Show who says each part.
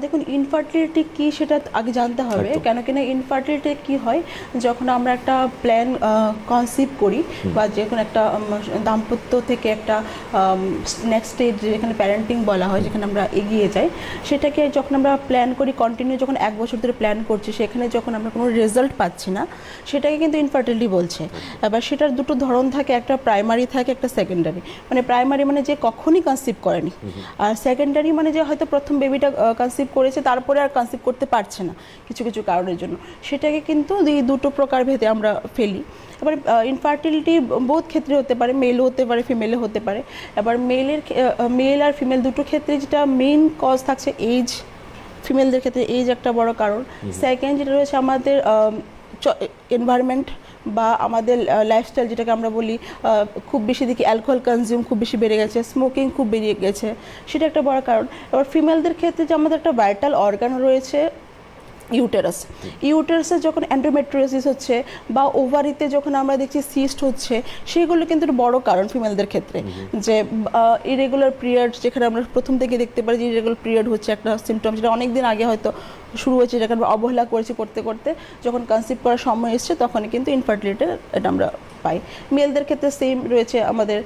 Speaker 1: দেখুন ইনফার্টিলিটি কি সেটা আগে জানতে হবে,
Speaker 2: একদম।
Speaker 1: কেন কিনা ইনফার্টিলিটি কি হয় যখন আমরা একটা প্ল্যান কনসিভ করি বা যে কোনো একটা দাম্পত্য থেকে একটা নেক্সট স্টেজ যেখানে প্যারেন্টিং বলা হয়, যেখানে আমরা এগিয়ে যাই, সেটাকে যখন আমরা প্ল্যান করি কন্টিনিউ, যখন 1 বছর ধরে প্ল্যান করছি, সেখানে যখন আমরা কোনো রেজাল্ট পাচ্ছি না, সেটাকে কিন্তু ইনফার্টিলিটি বলছে। এবার সেটার দুটো ধরন থাকে, একটা প্রাইমারি থাকে, একটা সেকেন্ডারি। মানে প্রাইমারি মানে যে কখনই কনসিভ করেনি, আর সেকেন্ডারি মানে যে হয়তো প্রথম বেবিটা কনসিভ করেছে তারপরে আর কনসিভ করতে পারছে না কিছু কিছু কারণের জন্য, সেটাকে কিন্তু এই দুটো প্রকার ভেদে আমরা ফেলি। এবার ইনফার্টিলিটি বহুত ক্ষেত্রে হতে পারে, মেলও হতে পারে, ফিমেলও হতে পারে। এবার মেল আর ফিমেল দুটো ক্ষেত্রে যেটা মেইন কজ থাকছে এজ, ফিমেলদের ক্ষেত্রে এজ একটা বড় কারণ। সেকেন্ড যেটা রয়েছে আমাদের এনভায়রনমেন্ট বা আমাদের লাইফস্টাইল, যেটাকে আমরা বলি খুব বেশি দেখি অ্যালকোহল কনজিউম খুব বেশি বেড়ে গেছে, স্মোকিং খুব বেড়ে গেছে, সেটা একটা বড় কারণ। এবার ফিমেলদের ক্ষেত্রে যে আমাদের একটা ভাইটাল অর্গান রয়েছে ইউটেরাস, ইউটেরাসে যখন অ্যান্ড্রোমেট্রিওসিস হচ্ছে বা ওভারিতে যখন আমরা দেখছি সিস্ট হচ্ছে, সেগুলো কিন্তু একটা বড় কারণ ফিমেলদের ক্ষেত্রে। যে ইরেগুলার পিরিয়ড, যেখানে আমরা প্রথম থেকে দেখতে পারি যে ইরেগুলার পিরিয়ড হচ্ছে একটা সিমটম, যেটা অনেক দিন আগে হয়তো শুরু হয়েছে, যেটাকে আমরা অবহেলা করেছি করতে করতে, যখন কনসিভ করার সময় এসছে তখনই কিন্তু ইনফার্টিলিটি এটা আমরা পাই। মেলদের ক্ষেত্রে সেম রয়েছে আমাদের